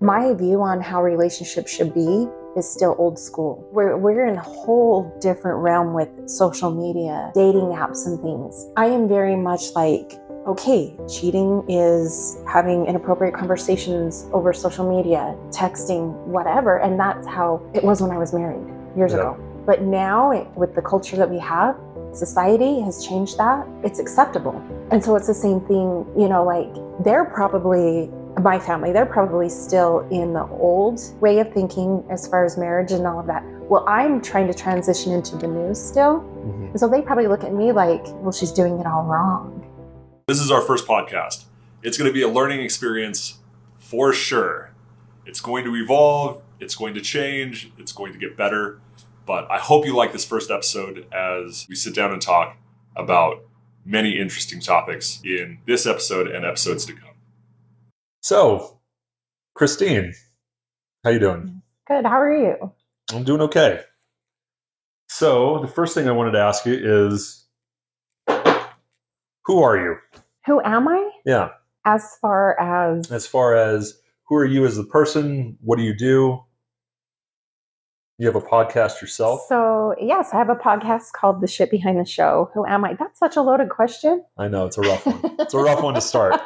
My view on how relationships should be is still old school. We're in a whole different realm with social media, dating apps and things. I am very much like, okay, cheating is having inappropriate conversations over social media, texting, whatever. And that's how it was when I was married years ago. But now with the culture that we have, society has changed that. It's acceptable. And so it's the same thing, like my family, they're probably still in the old way of thinking as far as marriage and all of that. Well, I'm trying to transition into the new still. Mm-hmm. And so they probably look at me like, well, she's doing it all wrong. This is our first podcast. It's going to be a learning experience for sure. It's going to evolve. It's going to change. It's going to get better. But I hope you like this first episode as we sit down and talk about many interesting topics in this episode and episodes to come. So, Christine, how you doing? Good. How are you? I'm doing okay. So, the first thing I wanted to ask you is, who are you? Who am I? Yeah. As far as who are you as a person? What do you do? You have a podcast yourself? So, yes, I have a podcast called The Shit Behind the Show. Who am I? That's such a loaded question. I know, it's a rough one. It's a rough one to start.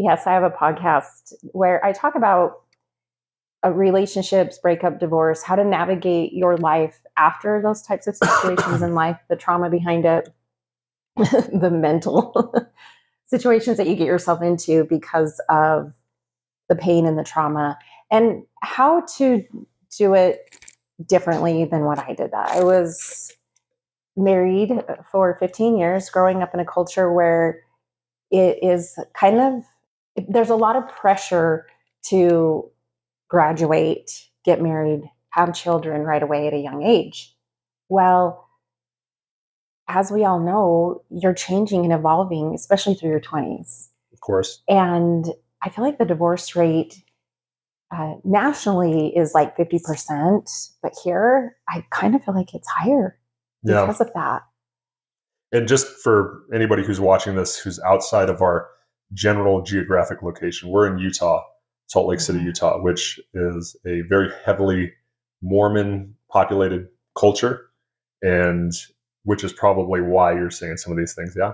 Yes, I have a podcast where I talk about relationships, breakup, divorce, how to navigate your life after those types of situations in life, the trauma behind it, the mental situations that you get yourself into because of the pain and the trauma, and how to do it differently than what I did. That I was married for 15 years, growing up in a culture where it is there's a lot of pressure to graduate, get married, have children right away at a young age. Well, as we all know, you're changing and evolving, especially through your 20s. Of course. And I feel like the divorce rate nationally is like 50%, but here I kind of feel like it's higher because of that. And just for anybody who's watching this, who's outside of our general geographic location, we're in Utah, Salt Lake City, Utah, which is a very heavily Mormon populated culture, and which is probably why you're saying some of these things. Yeah.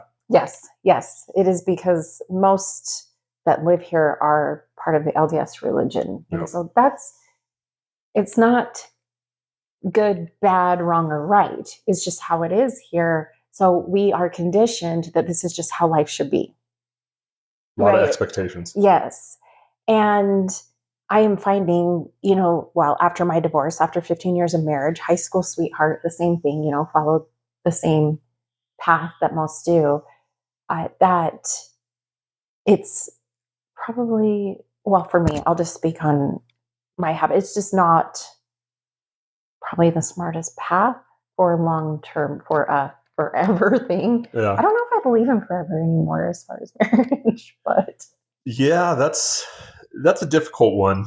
Yes, it is, because most that live here are part of the LDS religion. And so it's not good, bad, wrong, or right. It's just how it is here. So we are conditioned that this is just how life should be. A lot of expectations. Yes. And I am finding, after my divorce, after 15 years of marriage, high school sweetheart, the same thing, followed the same path that most do, that it's probably, for me, I'll just speak on my habit. It's just not probably the smartest path for long-term, for a forever thing. Yeah. I don't know if I believe in forever anymore as far as marriage, but. Yeah, that's a difficult one,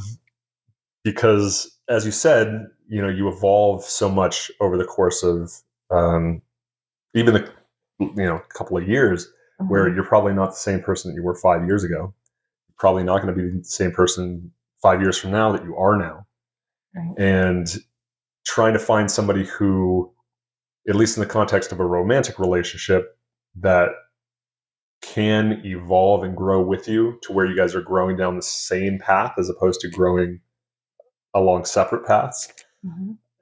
because as you said, you evolve so much over the course of even a couple of years, where you're probably not the same person that you were 5 years ago. You're probably not going to be the same person 5 years from now that you are now. Right. And trying to find somebody who, at least in the context of a romantic relationship, that can evolve and grow with you to where you guys are growing down the same path as opposed to growing along separate paths,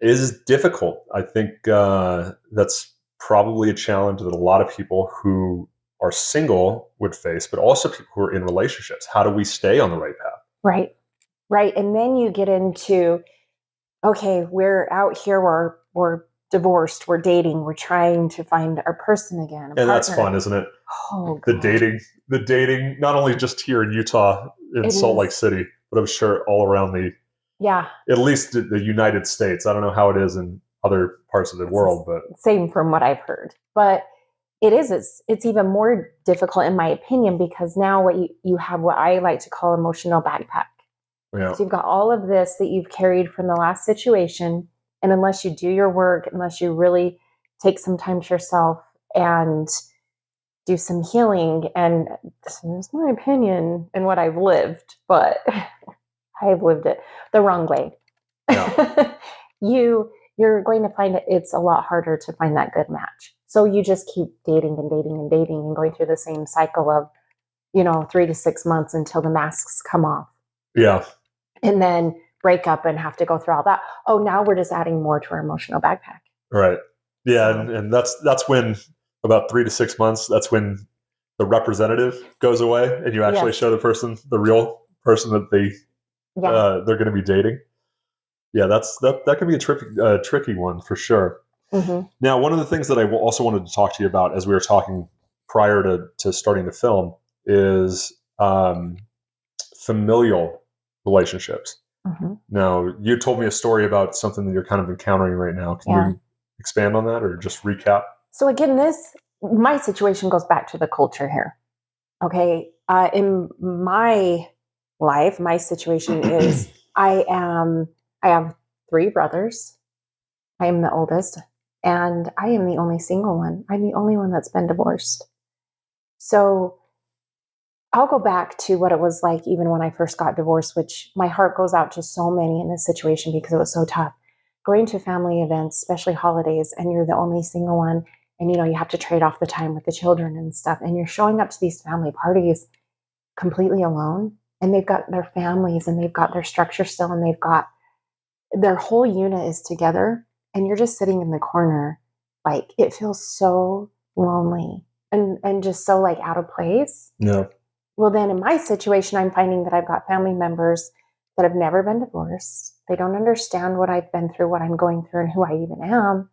is difficult. I think that's probably a challenge that a lot of people who are single would face, but also people who are in relationships. How do we stay on the right path? Right. And then you get into, okay, we're out here, we're divorced, we're dating, we're trying to find our person again. And that's fun, isn't it? Oh, God. The dating, not only just here in Utah, in Salt Lake City, but I'm sure all around at least the United States. I don't know how it is in other parts of the world, but same from what I've heard. But it's even more difficult, in my opinion, because now what you have what I like to call emotional backpack. Yeah. So you've got all of this that you've carried from the last situation, and unless you do your work, unless you really take some time to yourself and do some healing, and this is my opinion and what I've lived, but I've lived it the wrong way. Yeah. You're going to find it's a lot harder to find that good match. So you just keep dating and dating and dating and going through the same cycle of, 3 to 6 months until the masks come off. Yeah. And then break up and have to go through all that. Oh, now we're just adding more to our emotional backpack. Right. Yeah. So, And that's when about 3 to 6 months, that's when the representative goes away and you actually yes. show the real person that Yeah. they're going to be dating. Yeah, that can be a tricky one for sure. Mm-hmm. Now, one of the things that I also wanted to talk to you about as we were talking prior to starting the film is familial relationships. Mm-hmm. Now, you told me a story about something that you're kind of encountering right now. Can you expand on that or just recap? So again, my situation goes back to the culture here. Okay. In my life, my situation is I have 3 brothers. I am the oldest, and I am the only single one. I'm the only one that's been divorced. So I'll go back to what it was like even when I first got divorced, which my heart goes out to so many in this situation because it was so tough. Going to family events, especially holidays, and you're the only single one, and you have to trade off the time with the children and stuff, and you're showing up to these family parties completely alone, and they've got their families and they've got their structure still, and they've got their whole unit is together, and you're just sitting in the corner. Like, it feels so lonely and just so like out of place. Yeah. Well, then in my situation, I'm finding that I've got family members that have never been divorced. They don't understand what I've been through, what I'm going through, and who I even am.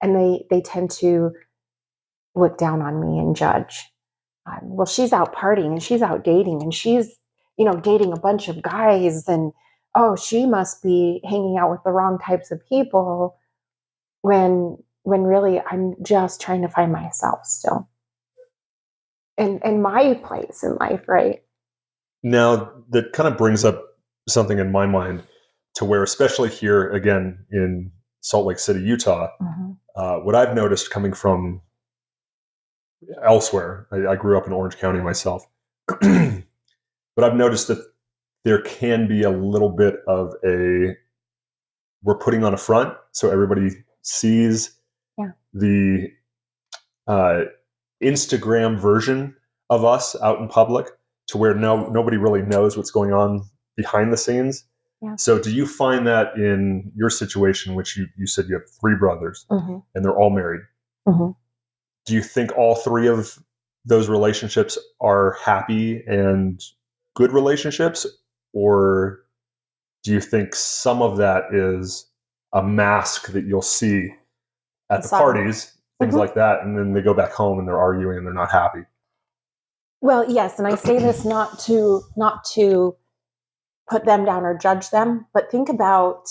And they tend to look down on me and judge. Well, she's out partying and she's out dating and she's, dating a bunch of guys. And, oh, she must be hanging out with the wrong types of people when really I'm just trying to find myself still. And my place in life, right? Now, that kind of brings up something in my mind to where, especially here, again, in Salt Lake City, Utah, what I've noticed coming from elsewhere, I grew up in Orange County myself, but I've noticed that there can be a little bit of we're putting on a front so everybody sees the Instagram version of us out in public, to where nobody really knows what's going on behind the scenes. Yeah. So do you find that in your situation, which you said you have 3 brothers and they're all married, do you think all 3 of those relationships are happy and good relationships? Or do you think some of that is a mask that you'll see at the parties, things like that, and then they go back home and they're arguing and they're not happy? Well, yes, and I say this not to put them down or judge them, but think about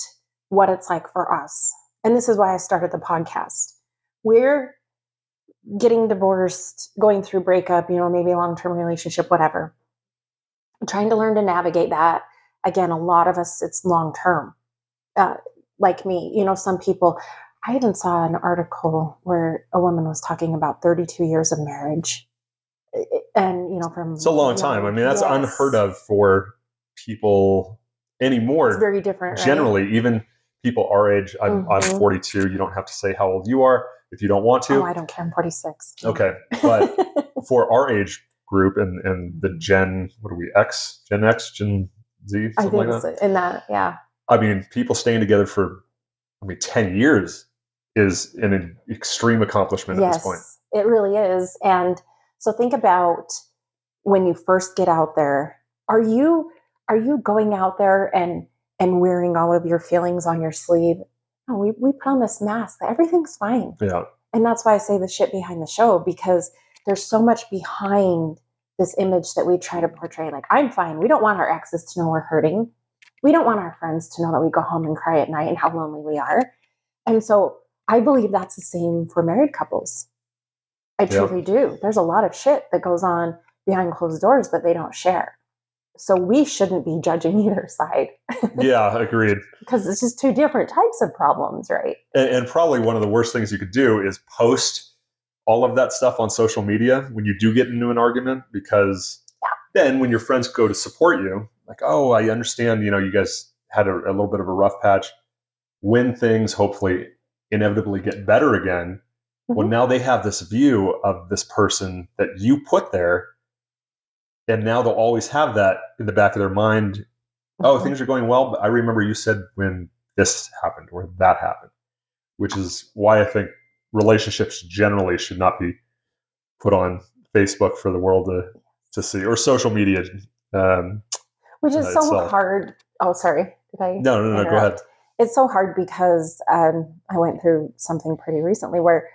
what it's like for us. And this is why I started the podcast. We're getting divorced, going through breakup, maybe a long-term relationship, whatever. I'm trying to learn to navigate that. Again, a lot of us, it's long-term. Like me, some people, I even saw an article where a woman was talking about 32 years of marriage. And, from... It's a long time. I mean, that's unheard of for people anymore. It's very different, generally, right? Even people our age. I'm 42. You don't have to say how old you are if you don't want to. Oh, I don't care. I'm 46. Okay. But for our age group and the Gen, what are we, Gen X, Gen Z, something like that? In that, yeah. I mean, people staying together for, 10 years is an extreme accomplishment at this point. Yes, it really is. And so think about when you first get out there, are you going out there and wearing all of your feelings on your sleeve? No, we put on this mask that everything's fine. Yeah. And that's why I say the shit behind the show, because there's so much behind this image that we try to portray. Like, I'm fine. We don't want our exes to know we're hurting. We don't want our friends to know that we go home and cry at night and how lonely we are. And so I believe that's the same for married couples. I truly do. There's a lot of shit that goes on behind closed doors that they don't share. So we shouldn't be judging either side. Yeah, agreed. Because it's just 2 different types of problems, right? And probably one of the worst things you could do is post all of that stuff on social media when you do get into an argument, because then when your friends go to support you, like, oh, I understand, you guys had a little bit of a rough patch. When things hopefully inevitably get better again, well, now they have this view of this person that you put there, and now they'll always have that in the back of their mind. Oh, things are going well, but I remember you said when this happened or that happened, which is why I think relationships generally should not be put on Facebook for the world to see, or social media. Which is so itself. hard. Oh, sorry. Did I? No, go ahead. It's so hard because I went through something pretty recently where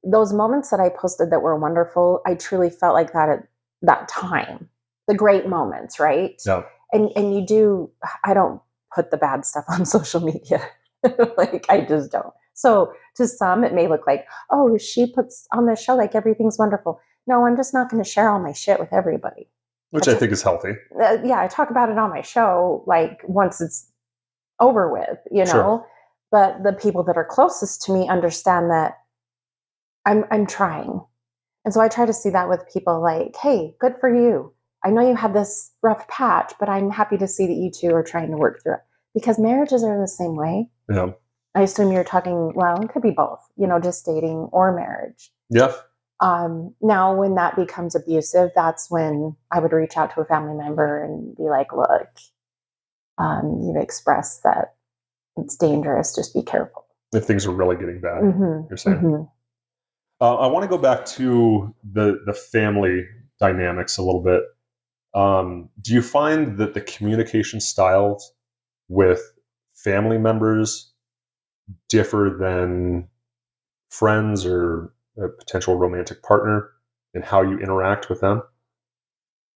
those moments that I posted that were wonderful, I truly felt like that at that time, the great moments, right? Yeah. And you do, I don't put the bad stuff on social media. Like, I just don't. So to some, it may look like, oh, she puts on the show like everything's wonderful. No, I'm just not going to share all my shit with everybody. Which I think is healthy. Yeah, I talk about it on my show, like once it's over with, Sure. But the people that are closest to me understand that I'm trying. And so I try to see that with people like, hey, good for you. I know you had this rough patch, but I'm happy to see that you two are trying to work through it. Because marriages are the same way. Yeah. I assume you're talking, well, it could be both, just dating or marriage. Yeah. Now, when that becomes abusive, that's when I would reach out to a family member and be like, look, you've expressed that it's dangerous. Just be careful. If things are really getting bad, you're saying. Mm-hmm. I want to go back to the family dynamics a little bit. Do you find that the communication styles with family members differ than friends or a potential romantic partner and how you interact with them?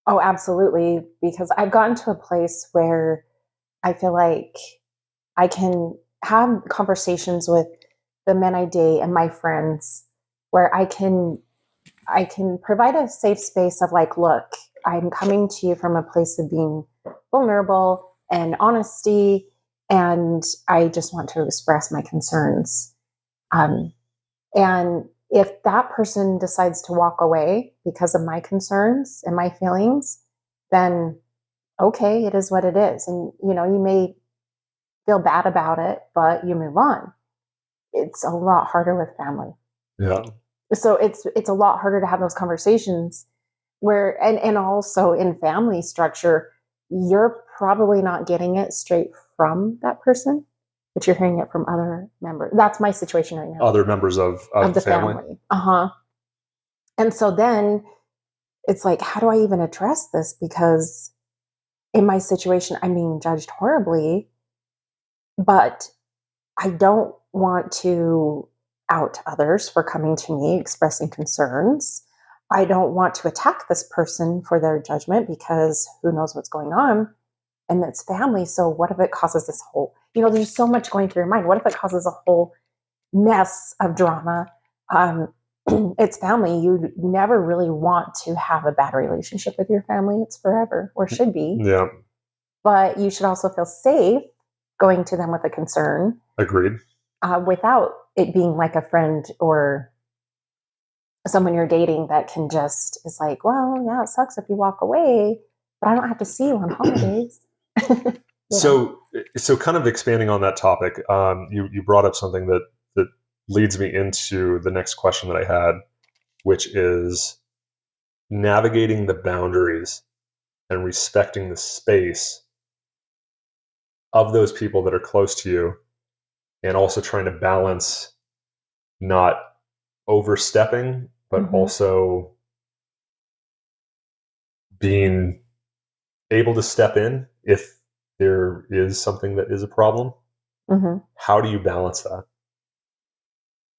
Oh, absolutely. Because I've gotten to a place where I feel like I can have conversations with the men I date and my friends where I can provide a safe space of like, look, I'm coming to you from a place of being vulnerable and honesty, and I just want to express my concerns. And if that person decides to walk away because of my concerns and my feelings, then okay, it is what it is. And, you may feel bad about it, but you move on. It's a lot harder with family. Yeah. So it's a lot harder to have those conversations where, and also in family structure, you're probably not getting it straight from that person, but you're hearing it from other members. That's my situation right now. Other members of the family. And so then it's like, how do I even address this? Because in my situation, I'm being judged horribly, but I don't want to out others for coming to me expressing concerns. I don't want to attack this person for their judgment because who knows what's going on, and it's family. So what if it causes this whole, there's so much going through your mind. What if it causes a whole mess of drama? It's family. You never really want to have a bad relationship with your family. It's forever, or should be. Yeah. But you should also feel safe going to them with a concern. Agreed. Without it being like a friend or someone you're dating that can just is like, well, yeah, it sucks if you walk away, but I don't have to see you on holidays. So kind of expanding on that topic, you brought up something that leads me into the next question that I had, which is navigating the boundaries and respecting the space of those people that are close to you, and also trying to balance not overstepping, but also being able to step in if there is something that is a problem. How do you balance that?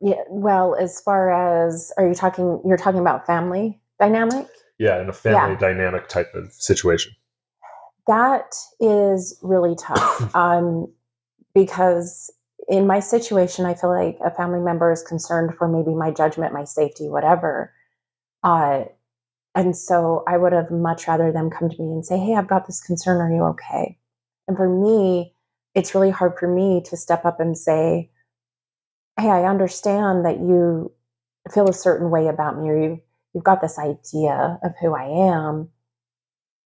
Yeah, well, as far as, you're talking about family dynamic? Yeah, in a family dynamic type of situation. That is really tough. Because in my situation, I feel like a family member is concerned for maybe my judgment, my safety, whatever. And so I would have much rather them come to me and say, hey, I've got this concern. Are you okay? And for me, it's really hard for me to step up and say, hey, I understand that you feel a certain way about me, or you've got this idea of who I am,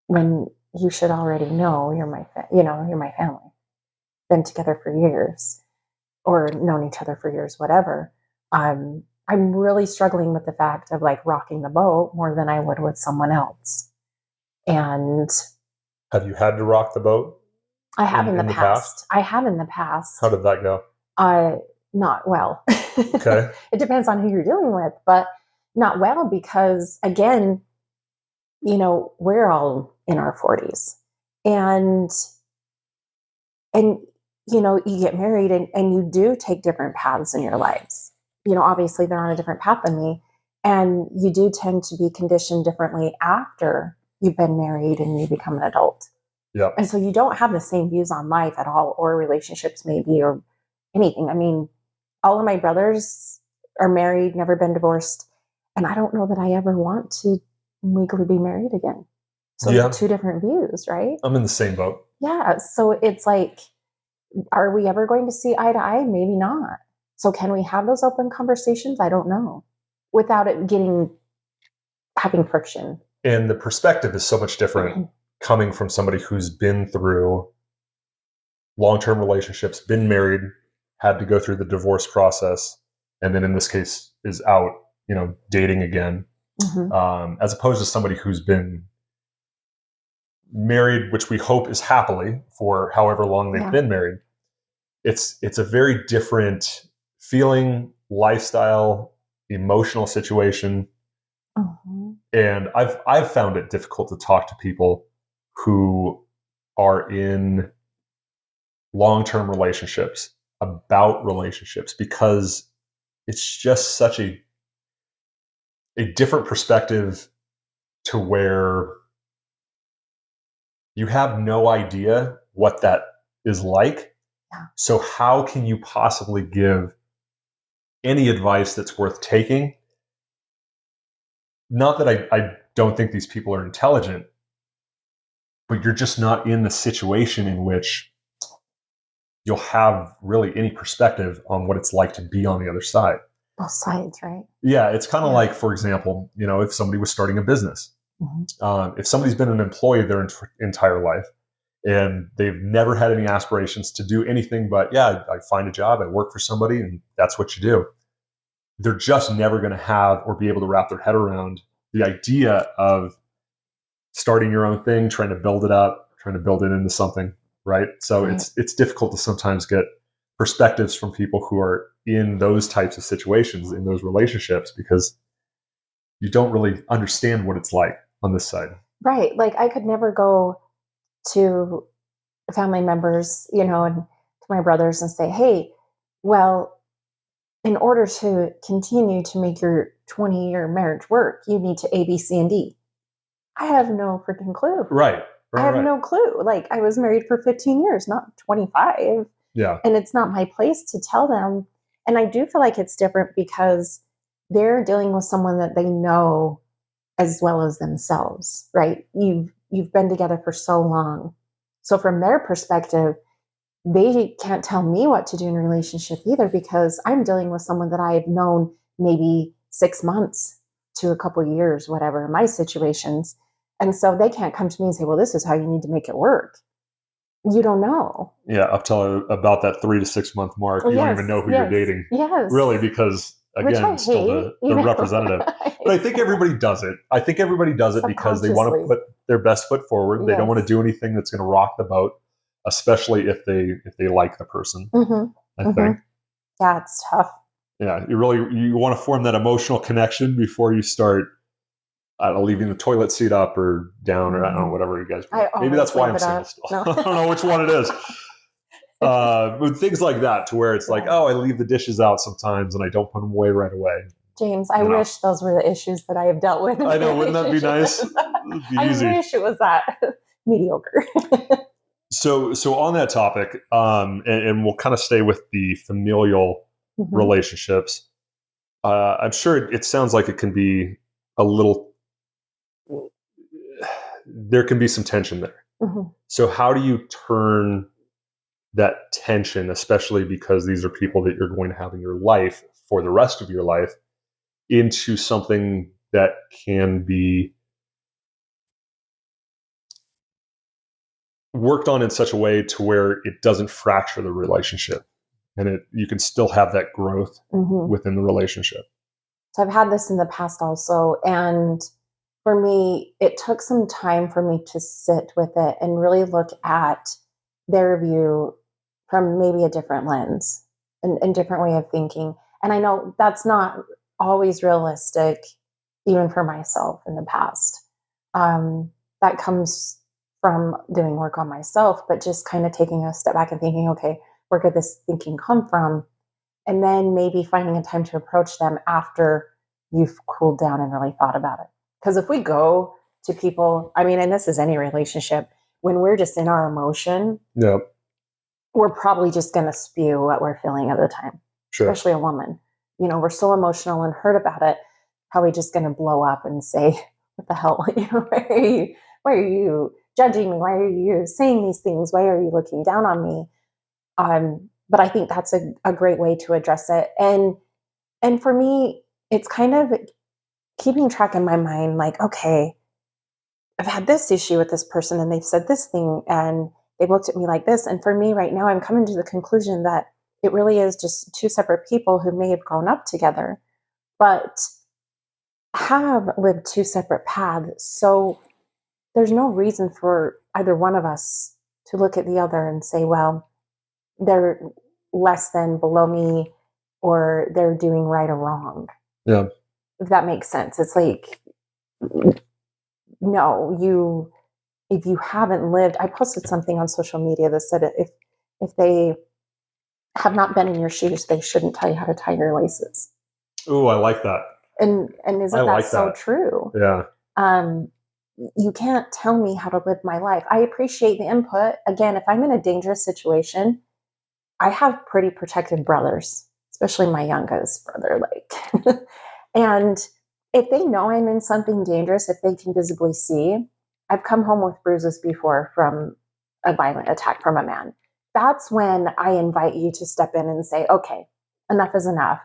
when you should already know you're you're my family. Been together for years or known each other for years, whatever. I'm really struggling with the fact of like rocking the boat more than I would with someone else. And Have you had to rock the boat I have in the the past. I have in the past. How did that go? Not well. Okay. It depends on who you're dealing with, but not well because again, we're all in our 40s. And you get married and you do take different paths in your lives. Obviously they're on a different path than me. And you do tend to be conditioned differently after you've been married and you become an adult. Yeah. And so you don't have the same views on life at all, or relationships maybe, or anything. I mean, all of my brothers are married, never been divorced. And I don't know that I ever want to legally be married again. So Yeah. two different views, right? I'm in the same boat. Yeah. So it's like, are we ever going to see eye to eye? Maybe not. So can we have those open conversations? I don't know. Without it having friction. And the perspective is so much different coming from somebody who's been through long-term relationships, been married, had to go through the divorce process, and then in this case is out, dating again, as opposed to somebody who's been married, which we hope is happily for however long they've been married. It's a very different feeling, lifestyle, emotional situation. And I've found it difficult to talk to people who are in long-term relationships about relationships because it's just such a different perspective to where you have no idea what that is like. Yeah. So how can you possibly give any advice that's worth taking? Not that I don't think these people are intelligent, but you're just not in the situation in which you'll have really any perspective on what it's like to be on the other side. Both sides, right? Yeah, it's kind of like, for example, if somebody was starting a business, if somebody's been an employee their entire life and they've never had any aspirations to do anything but, I find a job, I work for somebody, and that's what you do. They're just never going to have or be able to wrap their head around the idea of starting your own thing, trying to build it up, trying to build it into something, right? So it's difficult to sometimes get perspectives from people who are in those types of situations, in those relationships, because you don't really understand what it's like on this side. Right. Like I could never go to family members, and to my brothers and say, hey, well, in order to continue to make your 20-year marriage work, you need to A, B, C, and D. I have no freaking clue. Right. I have no clue. Like I was married for 15 years, not 25. Yeah. And it's not my place to tell them. And I do feel like it's different because they're dealing with someone that they know as well as themselves, right? You've been together for so long. So from their perspective, they can't tell me what to do in a relationship either because I'm dealing with someone that I've known maybe 6 months to a couple years, whatever, my situations. And so they can't come to me and say, well, this is how you need to make it work. You don't know. Yeah, up till about that 3 to 6 month mark, you don't even know who you're dating. Yes. Really, because again, it's still the representative. But I think everybody does it. I think everybody does it because they want to put their best foot forward. They don't want to do anything that's going to rock the boat, especially if they like the person. I think. Yeah, it's tough. Yeah, you want to form that emotional connection before you start leaving the toilet seat up or down, or I don't know, whatever you guys do. Maybe that's why I'm single still. No. I don't know which one it is. But things like that, to where it's like, I leave the dishes out sometimes and I don't put them away right away. James, I wish those were the issues that I have dealt with. I know, wouldn't that be nice? It'd be easy. I wish it was that mediocre. So on that topic, and we'll kind of stay with the familial relationships. I'm sure it sounds like it can be a little. There can be some tension there. So how do you turn that tension, especially because these are people that you're going to have in your life for the rest of your life, into something that can be worked on in such a way to where it doesn't fracture the relationship, and you can still have that growth within the relationship. So I've had this in the past also, and for me, it took some time for me to sit with it and really look at their view from maybe a different lens and different way of thinking. And I know that's not always realistic, even for myself in the past. That comes from doing work on myself, but just kind of taking a step back and thinking, okay, where could this thinking come from? And then maybe finding a time to approach them after you've cooled down and really thought about it. Because if we go to people, I mean, and this is any relationship, when we're just in our emotion, Yeah, we're probably just going to spew what we're feeling at the time, sure. especially a woman. You know, we're so emotional and hurt about it, probably just going to blow up and say, what the hell? You know, why are you judging me? Why are you saying these things? Why are you looking down on me? But I think that's a great way to address it. And for me, it's kind of keeping track in my mind, like, okay, I've had this issue with this person and they've said this thing and they've looked at me like this. And for me right now, I'm coming to the conclusion that it really is just two separate people who may have grown up together, but have lived two separate paths. So there's no reason for either one of us to look at the other and say, well, they're less than, below me, or they're doing right or wrong. Yeah. If that makes sense. It's like, no, if you haven't lived, I posted something on social media that said if they have not been in your shoes, they shouldn't tell you how to tie your laces. Oh, I like that. And isn't that like so that. true? Yeah. You can't tell me how to live my life. I appreciate the input. Again, if I'm in a dangerous situation, I have pretty protective brothers, especially my youngest brother. Like, and if they know I'm in something dangerous, if they can visibly see, I've come home with bruises before from a violent attack from a man. That's when I invite you to step in and say, okay, enough is enough.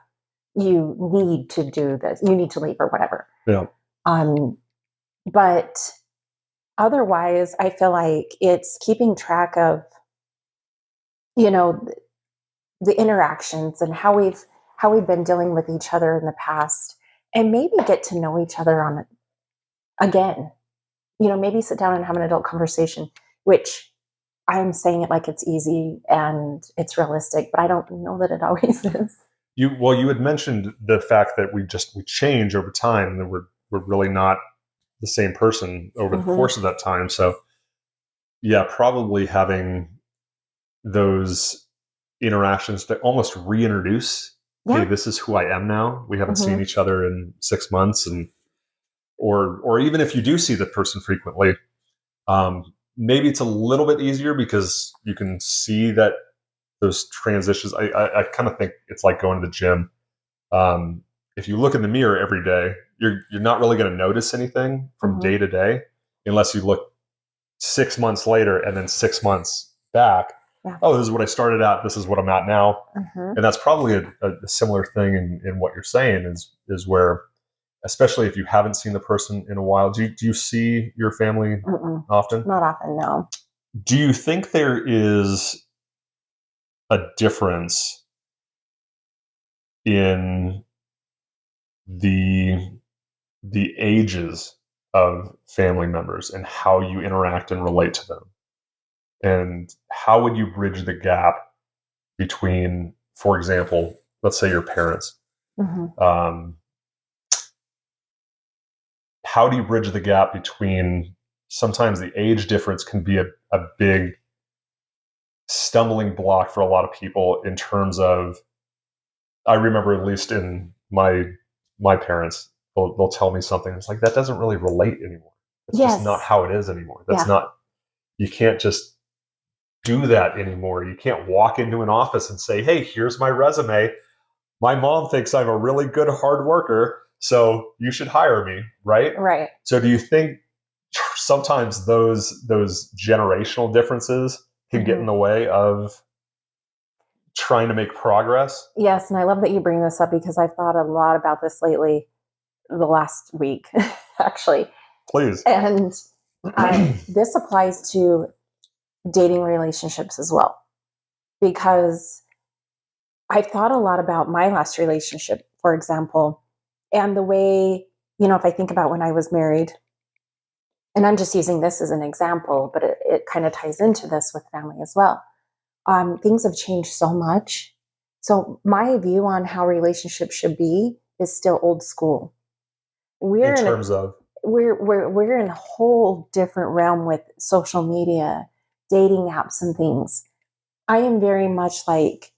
You need to do this. You need to leave or whatever. Yeah. But otherwise, I feel like it's keeping track of, you know, the interactions and how we've been dealing with each other in the past, and maybe get to know each other on it again. You know, maybe sit down and have an adult conversation, which I'm saying it like it's easy and it's realistic, but I don't know that it always is. You had mentioned the fact that we change over time, and that we're really not the same person over the course of that time. So yeah, probably having those interactions to almost reintroduce, hey, this is who I am now. We haven't seen each other in 6 months, and or even if you do see the person frequently, maybe it's a little bit easier because you can see that those transitions. I kind of think it's like going to the gym. If you look in the mirror every day, you're not really going to notice anything from day to day unless you look 6 months later and then 6 months back. Yeah. Oh, this is what I started at. This is what I'm at now. And that's probably a similar thing in what you're saying is where, especially if you haven't seen the person in a while, do you see your family often? Not often, no. Do you think there is a difference in the ages of family members and how you interact and relate to them? And how would you bridge the gap between, for example, let's say your parents? How do you bridge the gap between, sometimes the age difference can be a big stumbling block for a lot of people in terms of, I remember at least in my parents, they'll tell me something. It's like, that doesn't really relate anymore. It's just not how it is anymore. That's not, you can't just do that anymore. You can't walk into an office and say, hey, here's my resume. My mom thinks I'm a really good hard worker, so you should hire me, right? Right. So do you think sometimes those generational differences can get in the way of trying to make progress? Yes, and I love that you bring this up because I've thought a lot about this lately, the last week, actually. Please. And this applies to dating relationships as well, because I've thought a lot about my last relationship, for example, and the way, if I think about when I was married, and I'm just using this as an example, but it kind of ties into this with family as well. Things have changed so much. So my view on how relationships should be is still old school. In terms of We're in a whole different realm with social media, dating apps, and things. I am very much like,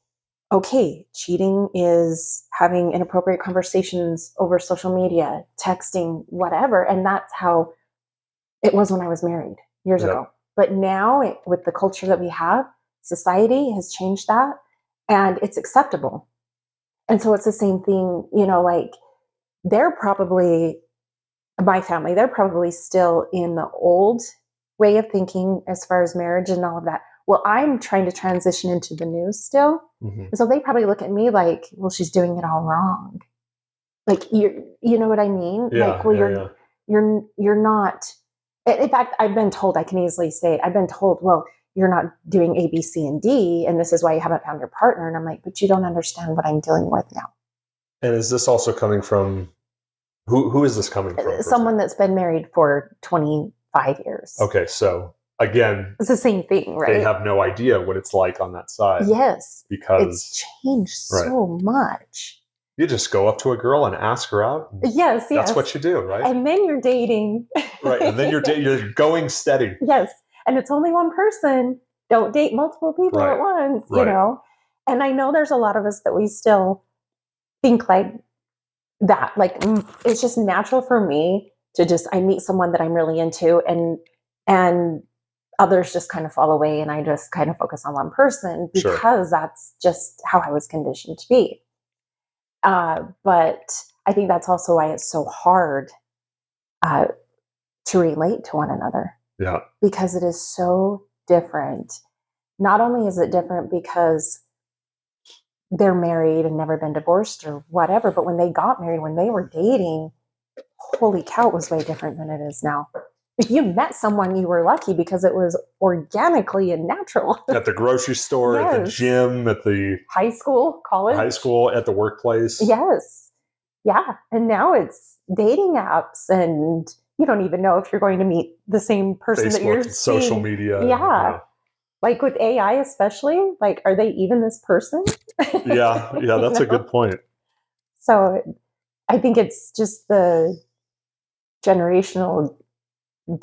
okay, cheating is having inappropriate conversations over social media, texting, whatever, and that's how it was when I was married years Yep. ago. But now, with the culture that we have, society has changed that, and it's acceptable. And so it's the same thing, like they're probably, my family, they're probably still in the old way of thinking as far as marriage and all of that. Well, I'm trying to transition into the new still. Mhm. And so they probably look at me like, well, she's doing it all wrong. Like, you know what I mean? Yeah, Like, well, yeah. you're not. In fact, I've been told, I can easily say it, I've been told, well, you're not doing A, B, C, and D, and this is why you haven't found your partner. And I'm like, but you don't understand what I'm dealing with now. And is this also coming from who is this coming from? Someone that's been married for 25 years. Okay, so again, it's the same thing, right? They have no idea what it's like on that side. Yes, because it's changed so much. You just go up to a girl and ask her out. Yes. That's what you do, right? And then you're dating. Right, and then you're going steady. Yes, and it's only one person. Don't date multiple people at once, And I know there's a lot of us that we still think like that. Like, it's just natural for me to I meet someone that I'm really into, and others just kind of fall away, and I just kind of focus on one person because that's just how I was conditioned to be. But I think that's also why it's so hard to relate to one another. Yeah. Because it is so different. Not only is it different because they're married and never been divorced or whatever, but when they got married, when they were dating, holy cow, it was way different than it is now. If you met someone, you were lucky because it was organically and natural. At the grocery store, at the gym, at the high school, college. High school, at the workplace. Yes. Yeah. And now it's dating apps, and you don't even know if you're going to meet the same person Facebook, that you're social seeing. media. Yeah. Like with AI especially, like, are they even this person? Yeah, that's a good point. So I think it's just the generational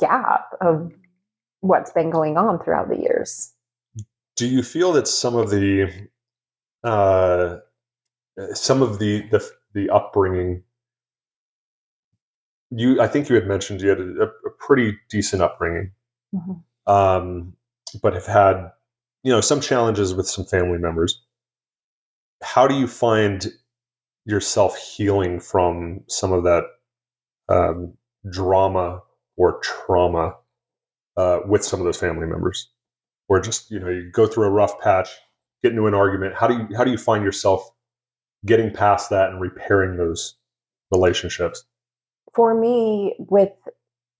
gap of what's been going on throughout the years. Do you feel that some of the upbringing, I think you had mentioned you had a pretty decent upbringing, but have had some challenges with some family members. How do you find yourself healing from some of that drama or trauma with some of those family members, or just you go through a rough patch, get into an argument? How do you find yourself getting past that and repairing those relationships? For me, with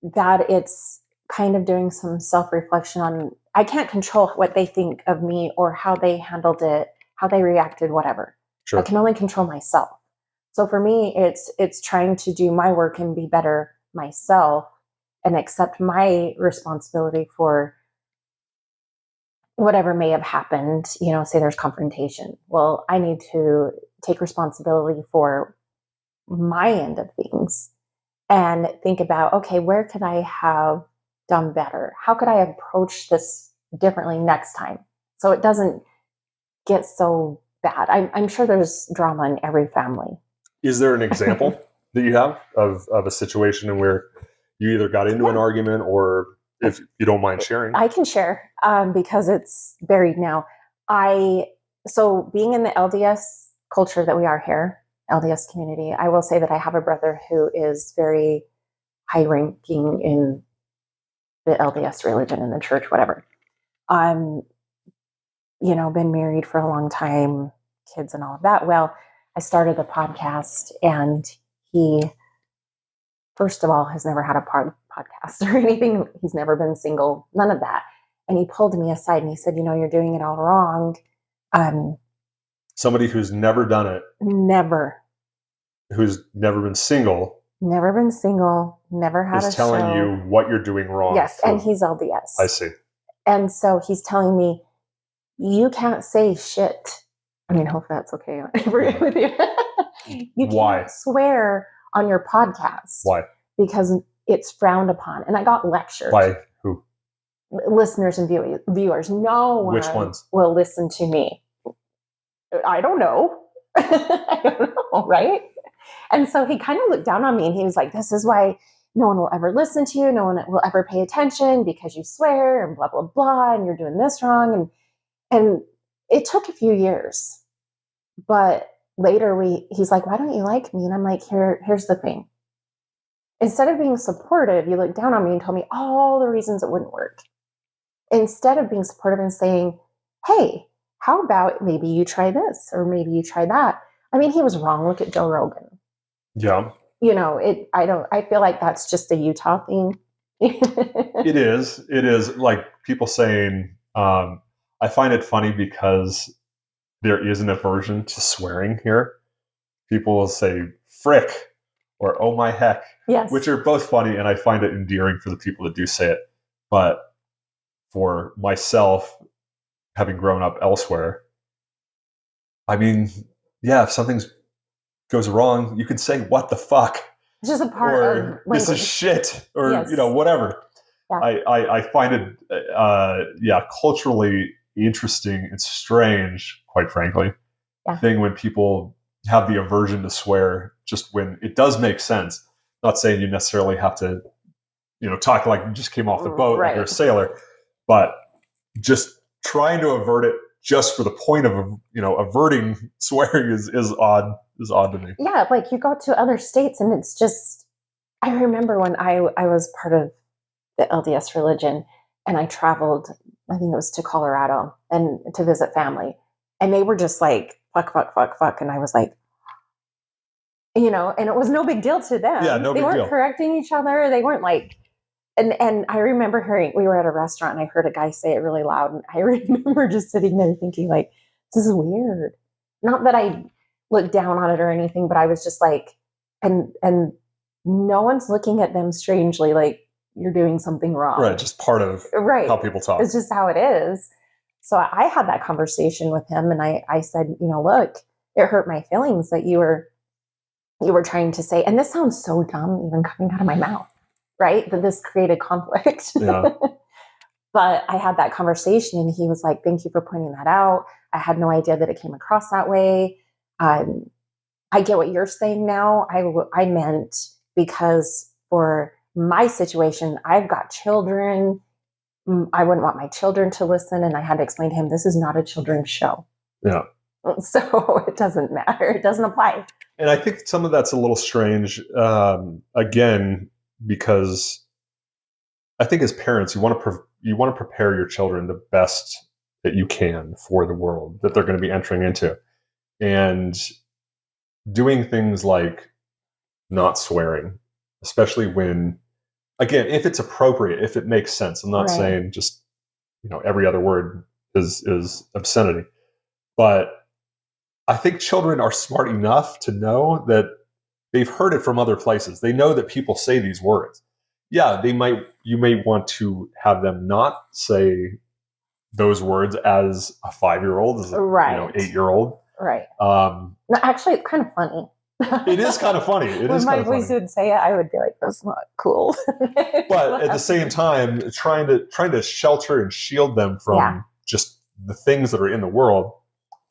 that, it's kind of doing some self-reflection on, I can't control what they think of me or how they handled it, how they reacted, whatever. Sure. I can only control myself. So for me, it's trying to do my work and be better myself and accept my responsibility for whatever may have happened. Say there's confrontation. Well, I need to take responsibility for my end of things and think about, okay, where could I have done better? How could I approach this differently next time so it doesn't get so bad? I'm sure there's drama in every family. Is there an example that you have of a situation in where you either got into an argument, or if you don't mind sharing? I can share because it's buried now. So being in the LDS culture that we are here, LDS community, I will say that I have a brother who is very high ranking in the LDS religion, in the church, whatever. Been married for a long time, kids and all of that. Well, I started the podcast, and he, first of all, has never had a podcast or anything. He's never been single, none of that. And he pulled me aside and he said, you're doing it all wrong. Somebody who's never done it, who's never been single, never had a is telling show. you what you're doing wrong. Yes, and he's LDS. I see. And so he's telling me, you can't say shit. I mean, hopefully that's okay with you. You can't swear on your podcast. Why? Because it's frowned upon. And I got lectured. By who? Listeners and viewers. No one Which ones will listen to me. I don't know. I don't know, right? And so he kind of looked down on me and he was like, this is why no one will ever listen to you. No one will ever pay attention because you swear and blah, blah, blah. And you're doing this wrong. And it took a few years. But later he's like, why don't you like me? And I'm like, here's the thing. Instead of being supportive, you looked down on me and told me all the reasons it wouldn't work. Instead of being supportive and saying, hey, how about maybe you try this or maybe you try that? I mean, he was wrong. Look at Joe Rogan. Yeah. I feel like that's just a Utah thing. It is like people saying, I find it funny because there is an aversion to swearing here. People will say frick or oh my heck, yes, which are both funny, and I find it endearing for the people that do say it. But for myself, having grown up elsewhere, I mean, yeah, if something goes wrong, you can say what the fuck. It's just a part or of language. This is shit, or yes. Whatever. Yeah. I find it culturally interesting and strange, quite frankly, thing when people have the aversion to swear just when it does make sense. Not saying you necessarily have to, talk like you just came off the boat like you're a sailor, but just trying to avert it just for the point of, averting swearing is odd to me. Yeah, like you go to other states and it's just, I remember when I was part of the LDS religion and I traveled, I think it was to Colorado and to visit family. And they were just like, fuck, fuck, fuck, fuck. And I was like, and it was no big deal to them. Yeah, no big deal. They weren't correcting each other. They weren't like, and I remember we were at a restaurant and I heard a guy say it really loud. And I remember just sitting there thinking like, this is weird. Not that I looked down on it or anything, but I was just like, and no one's looking at them strangely, like you're doing something wrong. Right. Just part of how people talk. It's just how it is. So I had that conversation with him and I said, look, it hurt my feelings that you were trying to say, and this sounds so dumb even coming out of my mouth, right? That this created conflict. Yeah. But I had that conversation and he was like, thank you for pointing that out. I had no idea that it came across that way. I get what you're saying now. I meant because for my situation, I've got children. I wouldn't want my children to listen. And I had to explain to him, this is not a children's show. Yeah. So it doesn't matter. It doesn't apply. And I think some of that's a little strange, again, because I think as parents, you want to prepare your children the best that you can for the world that they're going to be entering into. And doing things like not swearing, especially when, again, if it's appropriate, if it makes sense. I'm not saying just, every other word is obscenity. But I think children are smart enough to know that they've heard it from other places. They know that people say these words. Yeah, you may want to have them not say those words as a 5-year-old, as a 8-year-old. Right. No, actually, it's kind of funny. It is kind of funny. When my voice would say it, I would be like, that's not cool. But at the same time, trying to shelter and shield them from just the things that are in the world,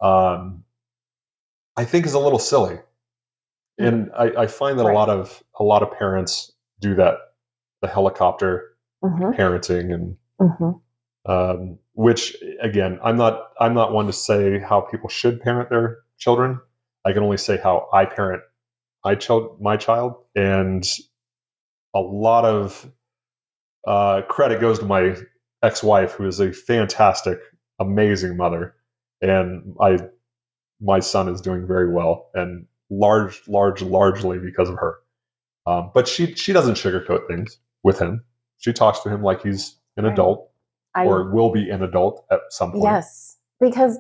I think is a little silly. And I find that a lot of parents do that, the helicopter parenting, and which, again, I'm not one to say how people should parent their children. I can only say how I parent my child, and a lot of credit goes to my ex-wife, who is a fantastic, amazing mother, and my son is doing very well, and largely because of her. But she doesn't sugarcoat things with him. She talks to him like he's an adult. or will be an adult at some point. Yes, because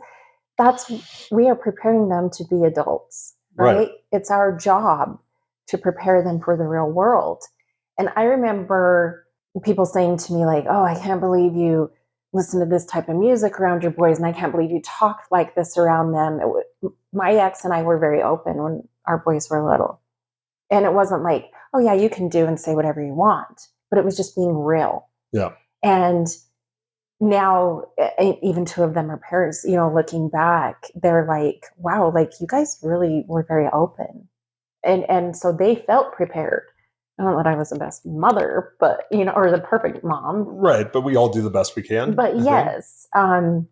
we are preparing them to be adults, right? It's our job to prepare them for the real world. And I remember people saying to me like, "Oh, I can't believe you listen to this type of music around your boys, and I can't believe you talk like this around them." My ex and I were very open when our boys were little. And it wasn't like, "Oh yeah, you can do and say whatever you want," but it was just being real. Yeah. And now, even two of them are parents, looking back, they're like, wow, like you guys really were very open. And so they felt prepared. I don't know that I was the best mother, but, or the perfect mom. Right. But we all do the best we can. But yes. And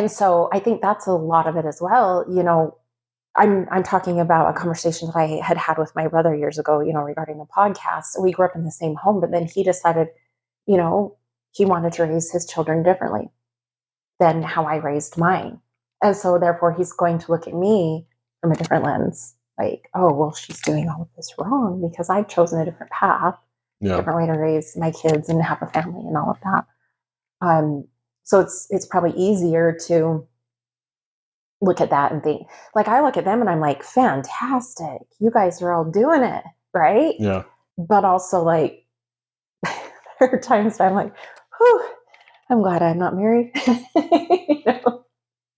so I think that's a lot of it as well. I'm talking about a conversation that I had with my brother years ago, regarding the podcast. We grew up in the same home, but then he decided, he wanted to raise his children differently than how I raised mine. And so therefore he's going to look at me from a different lens. Like, oh, well, she's doing all of this wrong because I've chosen a different path, different way to raise my kids and have a family and all of that. So it's probably easier to look at that and think, like, I look at them and I'm like, fantastic. You guys are all doing it, right? Yeah. But also, like, there are times I'm like, whew, I'm glad I'm not married.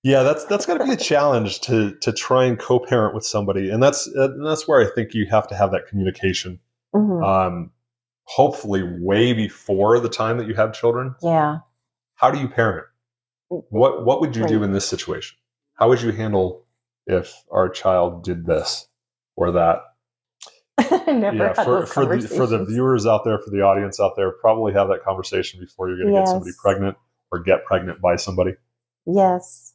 Yeah, that's got to be a challenge to try and co-parent with somebody, and that's where I think you have to have that communication. Mm-hmm. Hopefully, way before the time that you have children. Yeah. How do you parent? What would you do in this situation? How would you handle if our child did this or that? I never had those conversations. For the viewers out there, for the audience out there, probably have that conversation before you're going to get somebody pregnant or get pregnant by somebody. Yes.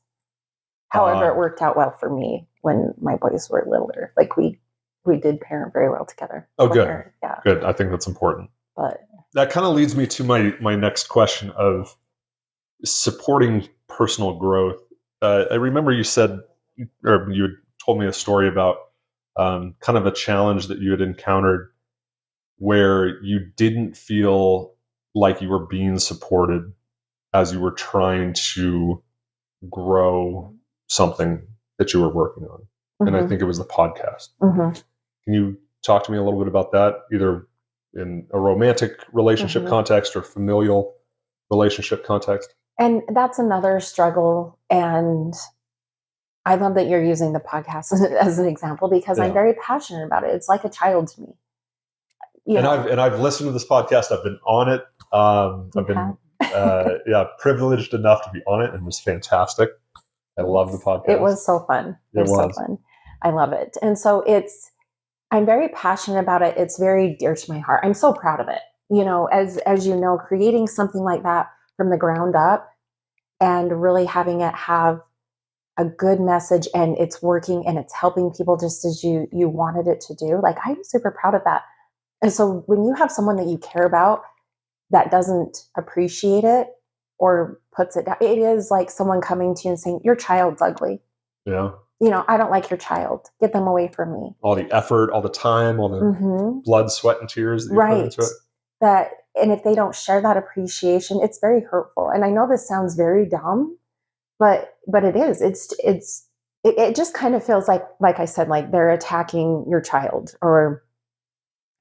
However, it worked out well for me when my boys were littler. Like we did parent very well together. Oh, good. Yeah. Good. I think that's important. But that kind of leads me to my next question of supporting personal growth. I remember you said, or you told me a story about kind of a challenge that you had encountered where you didn't feel like you were being supported as you were trying to grow something that you were working on. Mm-hmm. And I think it was the podcast. Mm-hmm. Can you talk to me a little bit about that, either in a romantic relationship context or familial relationship context? And that's another struggle. And I love that you're using the podcast as an example because I'm very passionate about it. It's like a child to me. I've listened to this podcast. I've been on it. I've been privileged enough to be on it, and it was fantastic. I love the podcast. It was so fun. It was so fun. I love it. And so I'm very passionate about it. It's very dear to my heart. I'm so proud of it. As you know, creating something like that from the ground up and really having it have a good message and it's working and it's helping people just as you wanted it to do. Like, I'm super proud of that. And so when you have someone that you care about that doesn't appreciate it or puts it down, it is like someone coming to you and saying, your child's ugly. Yeah. I don't like your child. Get them away from me. All the effort, all the time, all the blood, sweat, and tears that you put into it. And if they don't share that appreciation, it's very hurtful. And I know this sounds very dumb, but it is. It just kind of feels like I said, like they're attacking your child or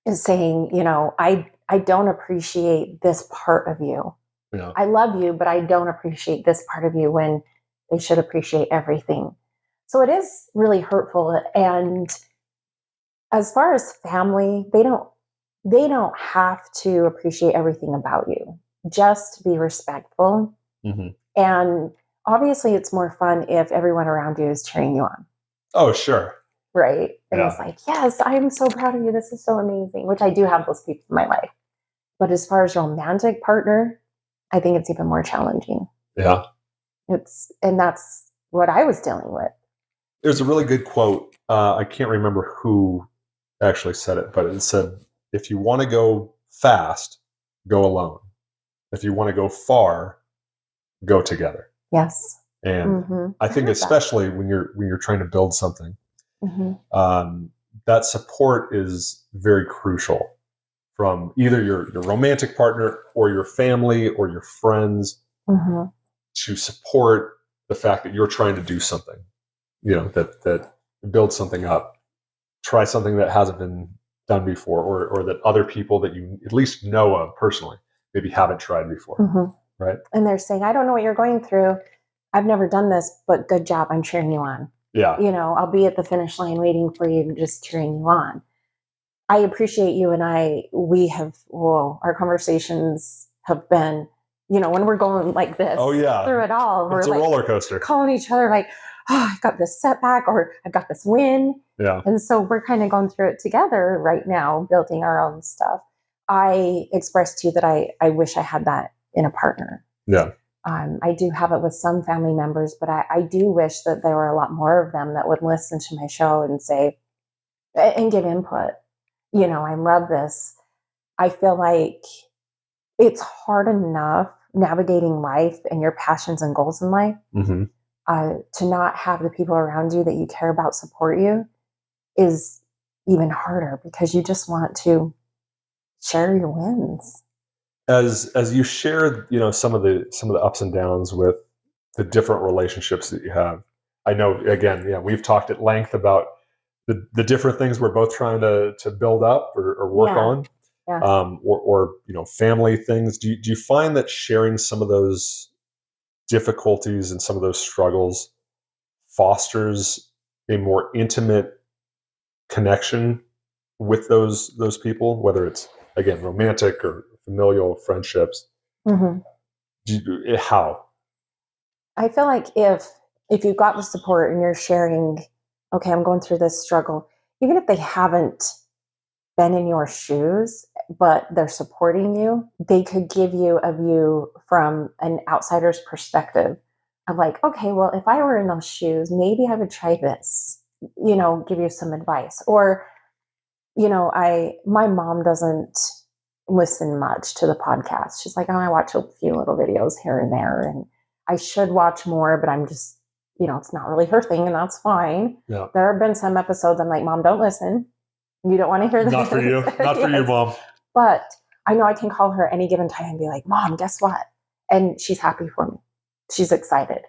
is saying, I don't appreciate this part of you. Yeah. I love you, but I don't appreciate this part of you, when they should appreciate everything. So it is really hurtful. And as far as family, they don't have to appreciate everything about you. Just be respectful. Mm-hmm. And obviously it's more fun if everyone around you is cheering you on. Oh, sure. Right. And it's like, yes, I'm so proud of you. This is so amazing, which I do have those people in my life. But as far as romantic partner, I think it's even more challenging. Yeah. And that's what I was dealing with. There's a really good quote. I can't remember who actually said it, but it said, if you want to go fast, go alone. If you want to go far, go together. Yes. And I think especially when you're trying to build something, that support is very crucial from either your romantic partner or your family or your friends to support the fact that you're trying to do something, that build something up, try something that hasn't been done before, or that other people that you at least know of personally maybe haven't tried before, right? And they're saying, I don't know what you're going through. I've never done this, but good job. I'm cheering you on. Yeah. I'll be at the finish line waiting for you, just cheering you on. I appreciate you and our conversations have been, when we're going like this through it all, it's we're a like roller coaster. Calling each other like, oh, I've got this setback or I've got this win. Yeah. And so we're kind of going through it together right now, building our own stuff. I expressed to you that I wish I had that in a partner. Yeah. I do have it with some family members, but I do wish that there were a lot more of them that would listen to my show and say, and give input. I love this. I feel like it's hard enough navigating life and your passions and goals in life. To not have the people around you that you care about support you is even harder because you just want to share your wins. As you share, some of the ups and downs with the different relationships that you have. I know, again, we've talked at length about the different things we're both trying to build up or work on, or family things. Do you find that sharing some of those difficulties and some of those struggles fosters a more intimate connection with those people, whether it's, again, romantic or familial friendships? How? I feel like if you've got the support and you're sharing, okay, I'm going through this struggle, even if they haven't been in your shoes, but they're supporting you, they could give you a view from an outsider's perspective of like, okay, well, if I were in those shoes, maybe I would try this, give you some advice. Or, my mom doesn't listen much to the podcast. She's like, oh, I watch a few little videos here and there, and I should watch more, but I'm just, it's not really her thing, and that's fine. Yeah. There have been some episodes I'm like, Mom, don't listen. You don't want to hear this. Not for you. Not for you, Mom. But I know I can call her any given time and be like, Mom, guess what? And she's happy for me. She's excited.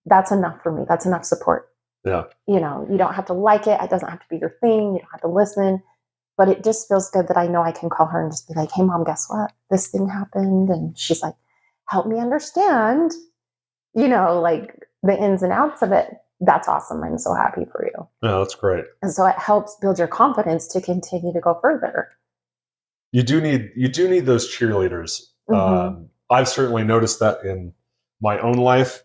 That's enough for me. That's enough support. Yeah. You don't have to like it. It doesn't have to be your thing. You don't have to listen. But it just feels good that I know I can call her and just be like, hey, Mom, guess what? This thing happened. And she's like, help me understand, like the ins and outs of it. That's awesome. I'm so happy for you. Yeah, that's great. And so it helps build your confidence to continue to go further. You do need those cheerleaders. I've certainly noticed that in my own life.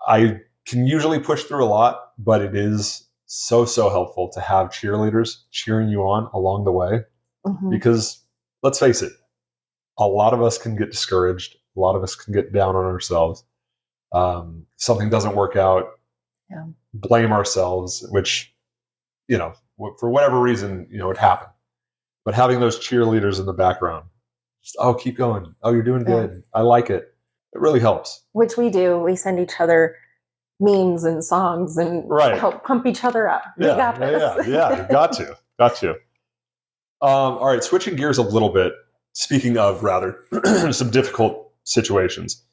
I can usually push through a lot, but it is so helpful to have cheerleaders cheering you on along the way. Because let's face it, a lot of us can get discouraged. A lot of us can get down on ourselves. Something doesn't work out. Yeah. Blame ourselves, which, for whatever reason, it happened. But having those cheerleaders in the background, just, oh, keep going. Oh, you're doing good. I like it. It really helps. Which we do. We send each other memes and songs and help pump each other up. We got this. Yeah. You got to. All right. Switching gears a little bit. Speaking of rather some difficult situations